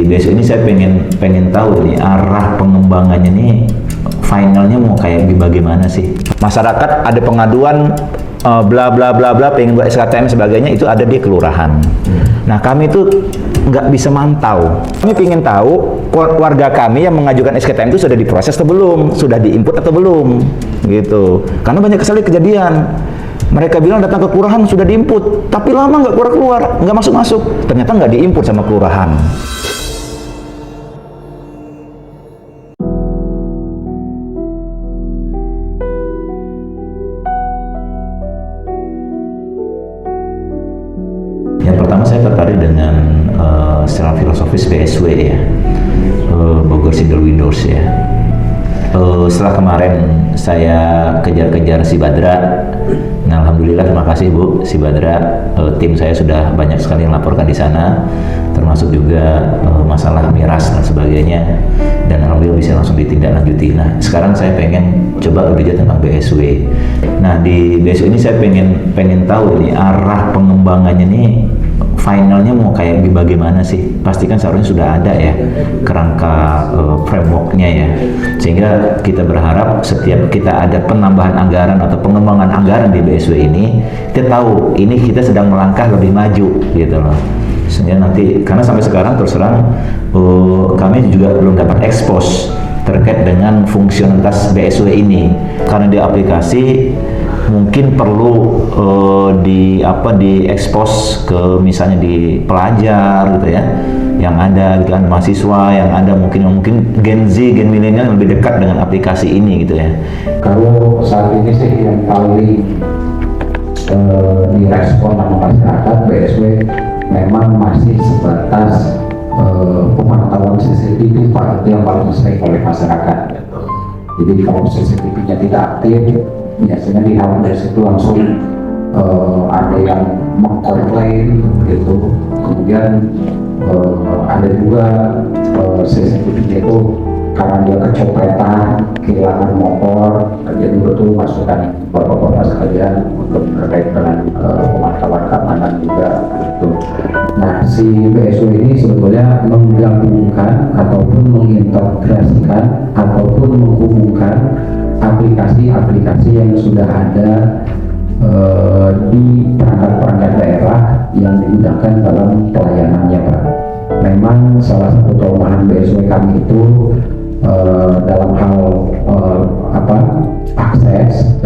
besok ini saya pengen tahu nih arah pengembangannya nih finalnya mau kayak bagaimana sih. Masyarakat ada pengaduan bla bla bla bla pengen buat SKTM sebagainya, itu ada di kelurahan. Nah kami itu nggak bisa mantau. Kami ingin tahu warga kami yang mengajukan SKTM itu sudah diproses atau belum, sudah diinput atau belum, gitu. Karena banyak sekali kejadian. Mereka bilang datang ke kelurahan sudah diinput, tapi lama nggak keluar, nggak masuk. Ternyata nggak diinput sama kelurahan. Yang pertama saya tertarik dengan secara filosofis BSW ya, Bogor Single Windows ya. Setelah kemarin saya kejar-kejar si Badra, nah alhamdulillah terima kasih Bu si Badra, tim saya sudah banyak sekali yang laporkan di sana, termasuk juga masalah miras dan sebagainya, dan alhamdulillah bisa langsung ditindaklanjuti. Nah sekarang saya pengen coba lebih jauh tentang BSW. Nah di BSW ini saya pengen tahu nih arah pengembangannya nih finalnya mau kayak bagaimana sih. Pastikan seharusnya sudah ada ya kerangka frameworknya ya, sehingga kita berharap setiap kita ada penambahan anggaran atau pengembangan anggaran di BSW ini, kita tahu ini kita sedang melangkah lebih maju gitu loh. Sehingga nanti, karena sampai sekarang terus terang kami juga belum dapat expose terkait dengan fungsionalitas BSW ini, karena di aplikasi mungkin perlu diekspos ke misalnya di pelajar gitu ya, yang ada gitu kan, mahasiswa yang ada mungkin Gen Z, Gen milenial yang lebih dekat dengan aplikasi ini gitu ya. Kalau saat ini sih yang paling direspon sama masyarakat BSW memang masih sebatas pemantauan CCTV, Pak, itu yang paling sering oleh masyarakat. Jadi kalau CCTV-nya tidak aktif, biasanya dilihat dari situ langsung ada yang mengkomplain gitu. Kemudian ada juga CCTV itu karena dia kecopetan, kehilangan motor. Jadi betul masukan bapak-bapak sekalian untuk terkait dengan pemantauan keamanan juga gitu. Nah si BSW ini sebetulnya menggabungkan ataupun mengintegrasikan ataupun menghubungkan aplikasi-aplikasi yang sudah ada di perangkat-perangkat daerah yang digunakan dalam pelayanannya, Pak. Memang salah satu kelemahan BSW kami itu dalam hal akses,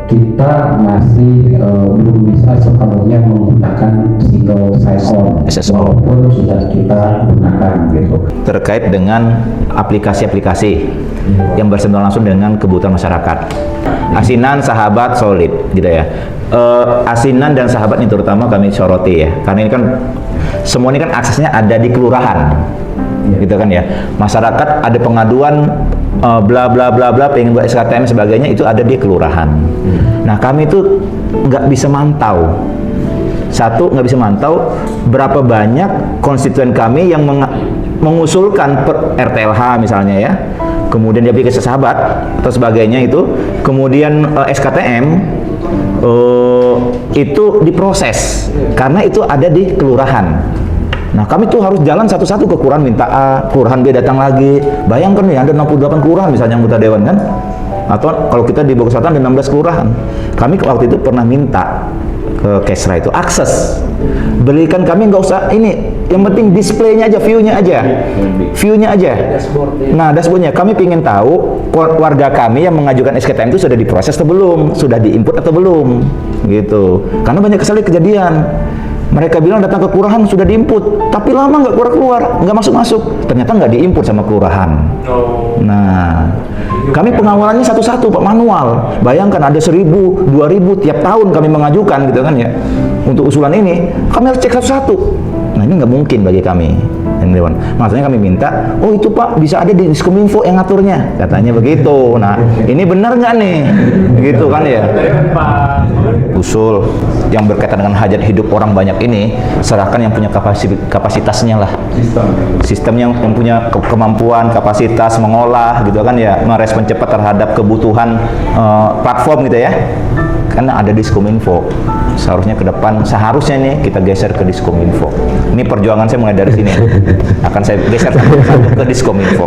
kita masih belum bisa sepenuhnya menggunakan single sign-on walaupun sudah kita gunakan gitu. Terkait dengan aplikasi-aplikasi yang bersentuhan langsung dengan kebutuhan masyarakat, Asinan, Sahabat, Solid gitu ya. Asinan dan Sahabat ini terutama kami soroti ya, karena ini kan semua ini kan aksesnya ada di kelurahan gitu kan ya. Masyarakat ada pengaduan bla bla bla bla pengen buat SKTM sebagainya, itu ada di kelurahan. Nah kami itu nggak bisa mantau, satu nggak bisa mantau berapa banyak konstituen kami yang mengusulkan RTLH misalnya ya, kemudian dia bikin Sahabat atau sebagainya itu, kemudian SKTM itu diproses karena itu ada di kelurahan. Nah kami tuh harus jalan satu-satu ke kelurahan, minta A, kelurahan B datang lagi. Bayangkan nih ada 68 kelurahan misalnya anggota dewan kan, atau kalau kita di Bogor Selatan ada 16 kelurahan. Kami waktu itu pernah minta ke Kesra itu akses, berikan kami nggak usah ini, yang penting displaynya aja, viewnya aja. Nah dashboardnya kami ingin tahu warga kami yang mengajukan SKTM itu sudah diproses atau belum, sudah diinput atau belum, gitu. Karena banyak sekali kejadian. Mereka bilang datang ke kelurahan sudah diinput, tapi lama nggak keluar, nggak masuk. Ternyata nggak diinput sama kelurahan. Nah, kami pengawalannya satu-satu Pak, manual. Bayangkan ada 1.000, 2.000 tiap tahun kami mengajukan gitu kan ya. Untuk usulan ini kami harus cek satu-satu. Nah ini nggak mungkin bagi kami yang dewan. Makanya kami minta, oh itu Pak bisa ada di Diskominfo yang ngaturnya, katanya begitu. Nah ini benar nggak nih, gitu kan ya. Usul yang berkaitan dengan hajat hidup orang banyak ini, serahkan yang punya kapasitasnya lah. Sistem yang punya kemampuan, kapasitas mengolah gitu kan ya, merespon cepat terhadap kebutuhan platform gitu ya. Karena ada Diskominfo. seharusnya ke depan, seharusnya nih kita geser ke Diskominfo. Ini perjuangan saya mulai dari sini. Akan saya geser satu-satu ke Diskominfo.